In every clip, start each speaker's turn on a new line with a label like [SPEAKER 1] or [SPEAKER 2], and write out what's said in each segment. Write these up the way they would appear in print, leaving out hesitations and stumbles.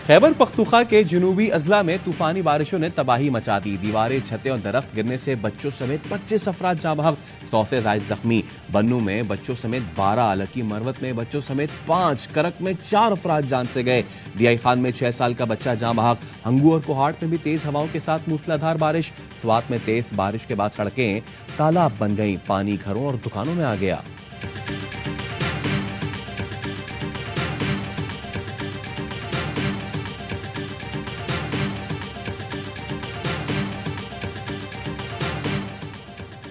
[SPEAKER 1] खैबर पख्तूनख्वा के जनूबी अजला में तूफानी बारिशों ने तबाही मचा दी। दीवारें, छतें और दरख्त गिरने से बच्चों समेत 25 अफराद जाँ बहक, 100 से ज्यादा जख्मी। बन्नू में बच्चों समेत 12, लकी मरवत में बच्चों समेत 5, करक में 4 अफराद जान से गए। दियाई खान में 6 साल का बच्चा जाँ बहक। हंगू और कोहाट में भी तेज हवाओं के साथ मूसलाधार बारिश। स्वात में तेज बारिश के बाद सड़कें तालाब बन गई, पानी घरों और दुकानों में आ गया।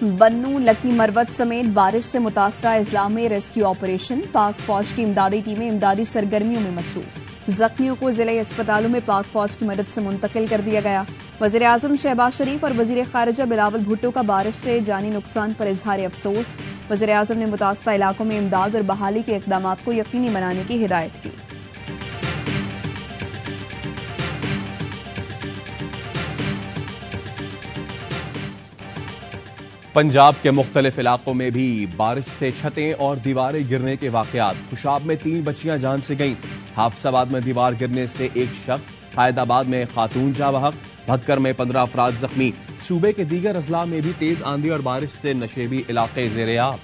[SPEAKER 2] बन्नू, लकी मरवत समेत बारिश से मुतासरा अजला में रेस्क्यू ऑपरेशन। पाक फौज की इमदादी टीमें इमदादी सरगर्मियों में मसरूफ। जख्मियों को जिले अस्पतालों में पाक फौज की मदद से मुंतकिल कर दिया गया। वज़ीर आज़म शहबाज शरीफ और वज़ीर खारिजा बिलावल भुट्टो का बारिश से जानी नुकसान पर इजहार अफसोस। वज़ीर आज़म ने मुतासरा इलाकों में इमदाद और बहाली के इक़दामात को यकीनी बनाने की हिदायत की।
[SPEAKER 1] पंजाब के मुख्तलिफ इलाकों में भी बारिश से छतें और दीवारें गिरने के वाकयात। खुशाब में 3 बच्चियां जान से गईं। हाफसाबाद में दीवार गिरने से एक शख्स, हैदराबाद में खातून जाँ बहक, भक्कर में 15 अफराद जख्मी। सूबे के दीगर अजला में भी तेज आंधी और बारिश से नशेबी इलाके ज़ेर-ए-आब।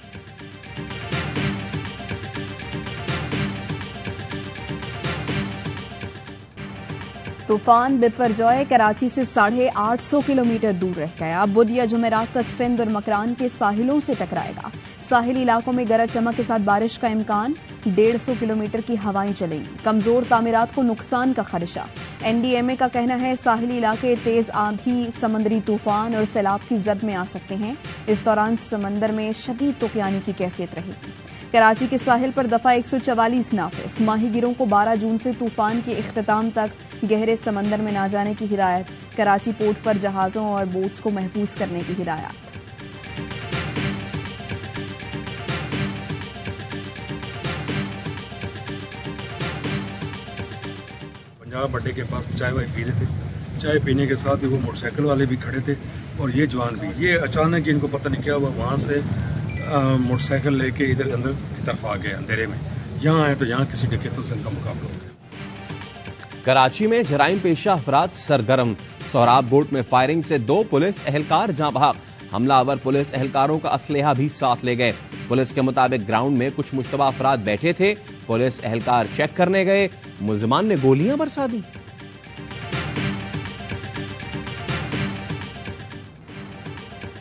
[SPEAKER 2] तूफान बिपरजॉय कराची से 850 किलोमीटर दूर रह गया। बुधिया जुमेरात तक सिंध और मकरान के साहिलों से टकराएगा। साहिली इलाकों में गरज चमक के साथ बारिश का इम्कान। 150 किलोमीटर की हवाएं चलेंगी। कमजोर तामीरात को नुकसान का खदशा। NDMA का कहना है साहिली इलाके तेज आंधी, समंदरी तूफान और सैलाब की जद में आ सकते हैं। इस दौरान समंदर में शदीद तुक़यानी की कैफियत रहेगी। कराची के साहिल पर दफा 144 नाफिज। माहीगिरों को 12 जून से तूफान के इख्तिताम तक गहरे समंदर में ना जाने की हिदायत। कराची पोर्ट पर जहाजों और बोट्स को महफूज करने की हिदायत।
[SPEAKER 3] पंजाब अड्डे के पास चाय वाय पी रहे थे। चाय पीने के साथ ही वो मोटरसाइकिल वाले भी खड़े थे और ये जवान भी। ये अचानक इनको पता नहीं क्या हुआ, वहाँ से मोटरसाइकिल लेके इधर अंदर की तरफ आ गए अंधेरे में। यहाँ आए तो यहाँ किसी डकैतों से इनका मुकाबला हो गया।
[SPEAKER 1] कराची में जराइम पेशा अफराद सरगर्म। सोहराब बोट में फायरिंग से 2 पुलिस एहलकार जाँ बहक। हमलावर पुलिस एहलकारों का असलहा भी साथ ले गए। पुलिस के मुताबिक ग्राउंड में कुछ मुश्तबा अफराद बैठे थे। पुलिस एहलकार चेक करने गए, मुल्जिमान ने गोलियां बरसा दी।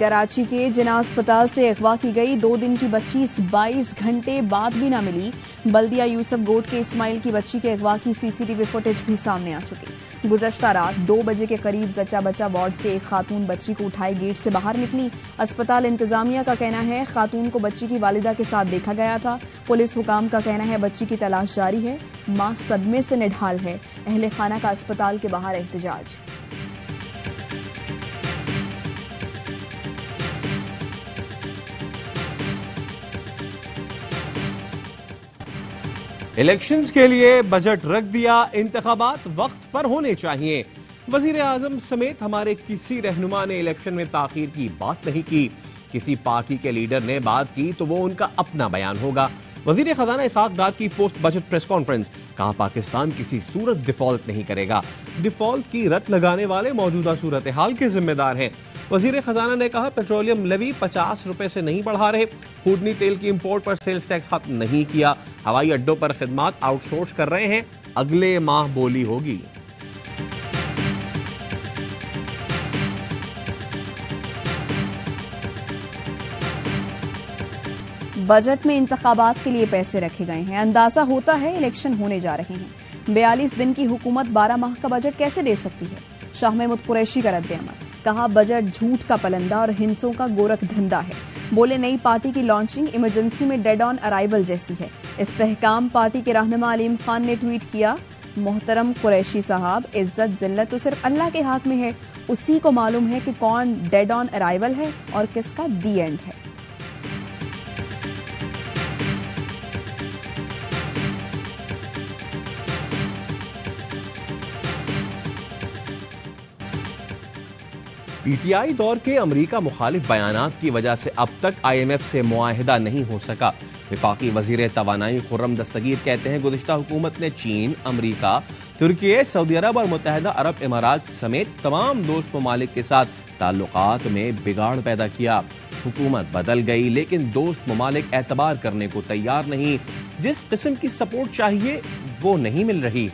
[SPEAKER 2] कराची के जिना अस्पताल से अगवा की गई 2 दिन की बच्ची 22 घंटे बाद भी ना मिली। बल्दिया यूसुफ गोट के इस्माइल की बच्ची के अगवा की CCTV फुटेज भी सामने आ चुकी। गुज़श्ता रात 2 बजे के करीब जच्चा बच्चा वार्ड से एक खातून बच्ची को उठाए गेट से बाहर निकली। अस्पताल इंतजामिया का कहना है खातून को बच्ची की वालिदा के साथ देखा गया था। पुलिस हुकाम का कहना है बच्ची की तलाश जारी है। मां सदमे से निढाल है। अहले खाना का अस्पताल के बाहर एहतजाज।
[SPEAKER 1] इलेक्शंस के लिए बजट रख दिया, इंतखाबात वक्त पर होने चाहिए। वजीर आजम समेत हमारे किसी रहनुमा ने इलेक्शन में ताखीर की बात नहीं की। किसी पार्टी के लीडर ने बात की तो वो उनका अपना बयान होगा। वजीर खजाना इसाक डार की पोस्ट बजट प्रेस कॉन्फ्रेंस। कहा पाकिस्तान किसी सूरत डिफॉल्ट नहीं करेगा। डिफॉल्ट की रट लगाने वाले मौजूदा सूरत हाल के जिम्मेदार हैं। वजीर खजाना ने कहा पेट्रोलियम लेवी 50 रुपए से नहीं बढ़ा रहे। खूडनी तेल की इंपोर्ट पर सेल्स टैक्स खत्म नहीं किया। हवाई अड्डों पर खिदमात आउटसोर्स कर रहे हैं। अगले माह बोली होगी।
[SPEAKER 2] बजट में इंतखाबात के लिए पैसे रखे गए हैं। अंदाजा होता है इलेक्शन होने जा रहे हैं। 42 दिन की हुकूमत 12 माह का बजट कैसे दे सकती है? शाह महमूद कुरैशी का रद्द-ए-अमल। कहा बजट झूठ का पलंदा और हिंसों का गोरख धंधा है। बोले नई पार्टी की लॉन्चिंग इमरजेंसी में डेड ऑन अराइवल जैसी है। इस्तेहकाम पार्टी के रहनुमा अलीम खान ने ट्वीट किया, मोहतरम कुरैशी साहब, इज्जत जिल्लत तो सिर्फ अल्लाह के हाथ में है। उसी को मालूम है कि कौन डेड ऑन अराइवल है और किसका दी एंड है।
[SPEAKER 1] पीटीआई दौर के अमरीका मुखालिफ बयानात की वजह से अब तक IMF से मुआहिदा नहीं हो सका। वफाकी वजीर तवानाई खुर्रम दस्तगीर कहते हैं गुज़िश्ता हुकूमत ने चीन, अमरीका, तुर्की, सऊदी अरब और मुत्तहिदा अरब इमारात समेत तमाम दोस्त ममालिक के साथ ताल्लुकात में बिगाड़ पैदा किया। हुकूमत बदल गई लेकिन दोस्त ममालिक एतबार करने को तैयार नहीं। जिस किस्म की सपोर्ट चाहिए वो नहीं मिल रही।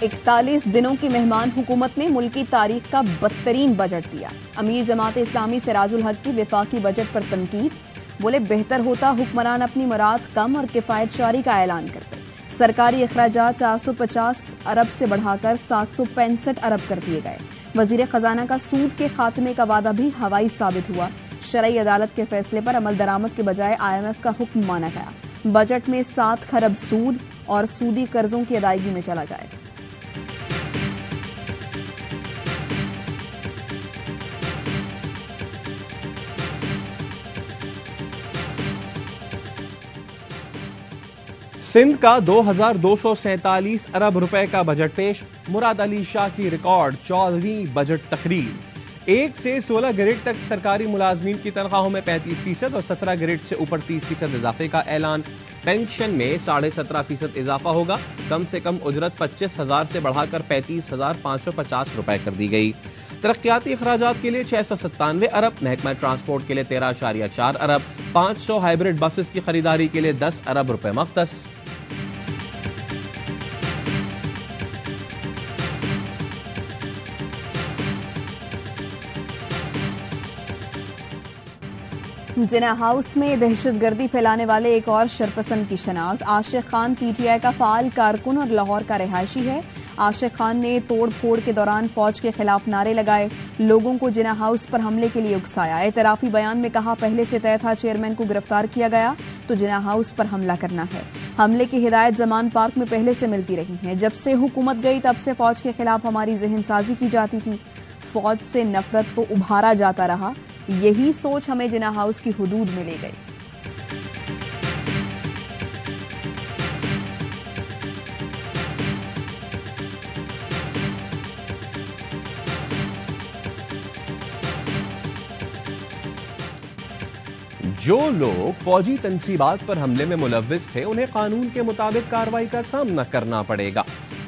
[SPEAKER 2] 41 दिनों की मेहमान हुकूमत ने मुल्की तारीख का बदतरीन बजट दिया। अमीर जमात इस्लामी सिराजुल हक की वफाकी बजट पर तनकीद। बोले बेहतर होता हुक्मरान अपनी मुराद कम और किफायत शारी का ऐलान करते। सरकारी अखराजात 450 अरब से बढ़ाकर 765 अरब कर दिए गए। वजीर खजाना का सूद के खात्मे का वादा भी हवाई साबित हुआ। शरई अदालत के फैसले पर अमल दरामद के बजाय IMF का हुक्म माना गया। बजट में 7 खरब सूद और सूदी कर्जों की अदायगी में चला जाएगा।
[SPEAKER 1] सिंध का 2247 अरब रुपए का बजट पेश। मुराद अली शाह की रिकॉर्ड 14वीं बजट तकरीर। 1 से 16 ग्रेड तक सरकारी मुलाजमीन की तनख्वाहों में 35% और 17 ग्रेड से ऊपर 30% इजाफे का ऐलान। पेंशन में 17.5% इजाफा होगा। कम से कम उजरत 25,000 से बढ़ाकर 35,550 रुपए कर दी गई। तरक्याती अखराजात के लिए 697 अरब, महकमा ट्रांसपोर्ट के लिए 13.4 अरब, 500 हाइब्रिड बसेस की खरीदारी के लिए 10 अरब रुपए मख्तस।
[SPEAKER 2] जिना हाउस में दहशतगर्दी फैलाने वाले एक और शरपसंद की शनाख्त। आशिक खान PTI का फाल कारकुन और लाहौर का रिहायशी है। आशिक खान ने तोड़ फोड़ के दौरान फौज के खिलाफ नारे लगाए, लोगों को जिना हाउस पर हमले के लिए उकसाया। एतराफी बयान में कहा पहले से तय था चेयरमैन को गिरफ्तार किया गया तो जिना हाउस पर हमला करना है। हमले की हिदायत जमान पार्क में पहले से मिलती रही है। जब से हुकूमत गई तब से फौज के खिलाफ हमारी जहनसाजी की जाती थी, फौज से नफरत को उभारा जाता रहा। यही सोच हमें जिना हाउस की हुदूद में ले गई।
[SPEAKER 1] जो लोग फौजी तनसीबात पर हमले में मुलव्विस थे उन्हें कानून के मुताबिक कार्रवाई का सामना करना पड़ेगा।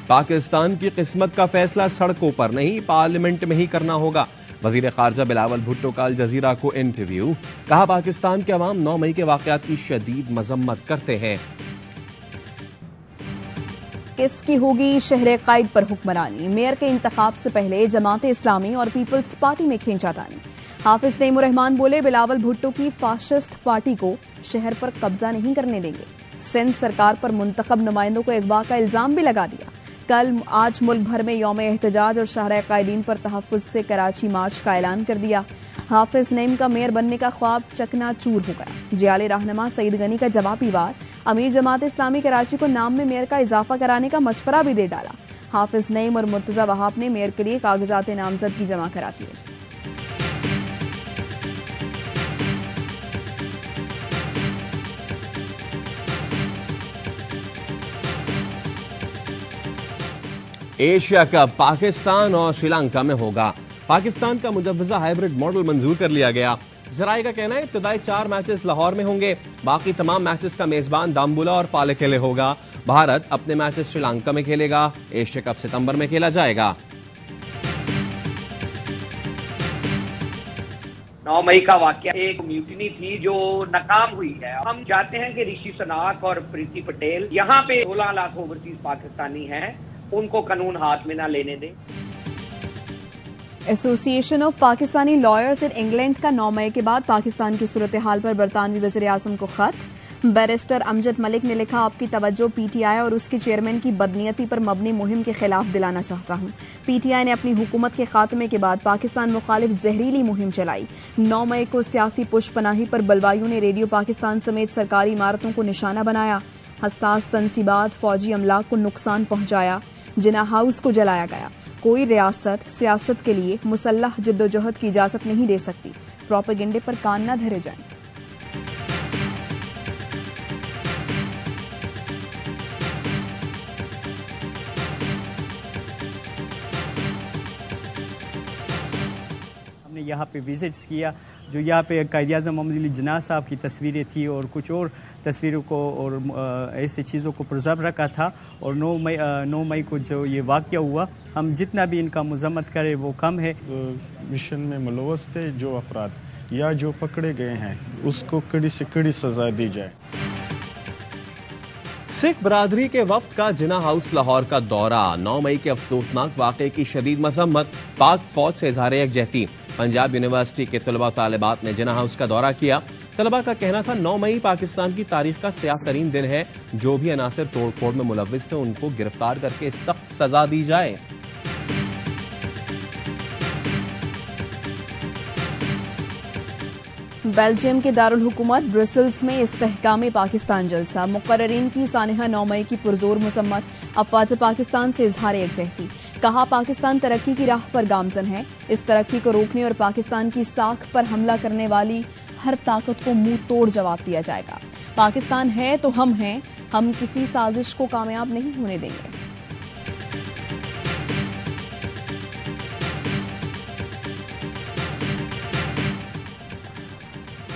[SPEAKER 1] पाकिस्तान की किस्मत का फैसला सड़कों पर नहीं पार्लियामेंट में ही करना होगा। वजीर खारजा बिलावल भुट्टो का अल जजीरा को इंटरव्यू। कहा पाकिस्तान के अवाम 9 मई के वाकयात की शदीद मजम्मत करते हैं।
[SPEAKER 2] किसकी होगी शहर कायद पर हुक्मरानी। मेयर के इंतखाब से पहले जमात इस्लामी और पीपल्स पार्टी में खींचातानी। हाफिज नईमुर रहमान बोले बिलावल भुट्टो की फाशिस्ट पार्टी को शहर पर कब्जा नहीं करने देंगे। सिंध सरकार पर मुंतखब नुमाइंदों को अगवा का इल्जाम भी लगा दिया। आज मुल्क भर में यौम एहतजाज और शाहराह कायदीन पर तहफ्फुज से कराची मार्च का ऐलान कर दिया। हाफिज नईम का मेयर बनने का ख्वाब चकनाचूर हो गया। जियाले रहनुमा सईद गनी का जवाबी वार। अमीर जमात इस्लामी कराची को नाम में मेयर का इजाफा कराने का मशवरा भी दे डाला। हाफिज नईम और मुर्तजा वहाब ने मेयर के लिए कागजात नामजदगी जमा करा दिए।
[SPEAKER 1] एशिया कप पाकिस्तान और श्रीलंका में होगा। पाकिस्तान का मुजव्वजा हाइब्रिड मॉडल मंजूर कर लिया गया। जराये का कहना है इब्तदाई 4 मैचेस लाहौर में होंगे, बाकी तमाम मैचेस का मेजबान दाम्बुला और पालेकेले होगा। भारत अपने मैचेस श्रीलंका में खेलेगा। एशिया कप सितंबर में खेला जाएगा।
[SPEAKER 4] 9 मई का वाकया एक म्यूटिनी थी जो नाकाम हुई है। हम चाहते हैं कि ऋषि सुनाक और प्रीति पटेल यहाँ पे 16 लाख ओवरसीज पाकिस्तानी हैं, उनको कानून हाथ में ना लेने दें।
[SPEAKER 2] Association of Pakistani lawyers in England का 9 मई के बाद पाकिस्तान की सूरत हाल पर बरतानवी वज़ीर आज़म को खत। बैरिस्टर अमजद मलिक ने लिखा आपकी तवज्जो PTI और उसके चेयरमैन की बदनीयती पर मबनी मुहिम के खिलाफ दिलाना चाहता हूँ। PTI ने अपनी हुकूमत के खात्मे के बाद पाकिस्तान मुखालिफ जहरीली मुहिम चलाई। 9 मई को सियासी पुशपनाही पर बलवाइयों ने रेडियो पाकिस्तान समेत सरकारी इमारतों को निशाना बनाया। हसास तनसीबात फौजी अमलाक को नुकसान पहुंचाया। जिना हाउस को जलाया गया। कोई रियासत सियासत के लिए मुसल्लह जिद्दोजहद की इजाजत नहीं दे सकती। प्रोपेगेंडे पर कान न धरे जाएं।
[SPEAKER 5] यहाँ पे विजिट्स किया, जो यहाँ पे कायद-ए-आज़म मोहम्मद अली जिन्ना साहब की तस्वीरें थी और कुछ और तस्वीरों को और ऐसी चीज़ों को प्रिजर्व रखा था। और 9 मई को जो ये वाक़या हुआ, हम जितना भी इनका मज़म्मत करें वो कम है।
[SPEAKER 6] मिशन में मुलव्वस थे जो अफराद या जो पकड़े गए हैं, उसको कड़ी से कड़ी सज़ा दी जाए।
[SPEAKER 1] सिख बरादरी के वफ्द का जिन्ना हाउस लाहौर का दौरा, 9 मई के अफसोसनाक वाक़े की शदीद मजम्मत, पाक फौज से इज़हार यकजहती। पंजाब यूनिवर्सिटी के तलबा तालिबात ने जिन्ना हाउस का दौरा किया। तलबा का कहना था 9 मई पाकिस्तान की तारीख का स्याह तरीन दिन है, जो भी अनासर तोड़फोड़ में मुलव्विस थे उनको गिरफ्तार करके सख्त सजा दी जाए।
[SPEAKER 2] बेल्जियम के दारुल हुकूमत ब्रसेल्स में इस्तेहकाम पाकिस्तान जलसा, मुकर्ररीन की सानिहा 9 मई की पुरजोर मसम्मत, अफवाज पाकिस्तान से इजहार यकजहती। कहा पाकिस्तान तरक्की की राह पर गामजन है, इस तरक्की को रोकने और पाकिस्तान की साख पर हमला करने वाली हर ताकत को मुंह तोड़ जवाब दिया जाएगा। पाकिस्तान है तो हम हैं, हम किसी साजिश को कामयाब नहीं होने देंगे।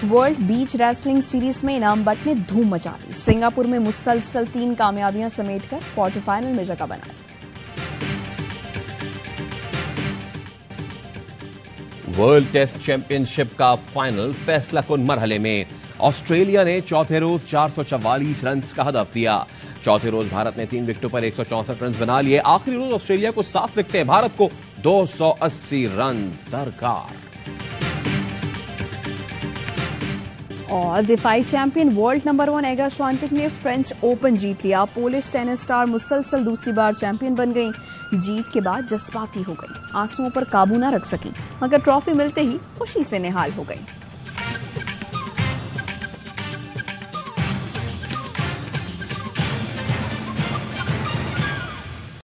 [SPEAKER 2] वर्ल्ड बीच रेसलिंग सीरीज में इनाम बट ने धूम मचा दी। सिंगापुर में मुसलसल 3 कामयाबियां समेटकर क्वार्टर फाइनल में जगह बनाई।
[SPEAKER 1] वर्ल्ड टेस्ट चैंपियनशिप का फाइनल फैसला कुन मरहले में। ऑस्ट्रेलिया ने चौथे रोज 444 रन का हदफ दिया। चौथे रोज भारत ने 3 विकेटों पर 164 रन बना लिए। आखिरी रोज ऑस्ट्रेलिया को 7 विकेटें, भारत को 280 रन दरकार।
[SPEAKER 2] और दिफाई चैंपियन वर्ल्ड नंबर 1 एगा श्वांतिक ने फ्रेंच ओपन जीत लिया। पोलिश टेनिस स्टार मुसलसल दूसरी बार चैंपियन बन गई। जीत के बाद जज्बाती हो गई, आंसुओं पर काबू न रख सकी, मगर ट्रॉफी मिलते ही खुशी से निहाल हो गई।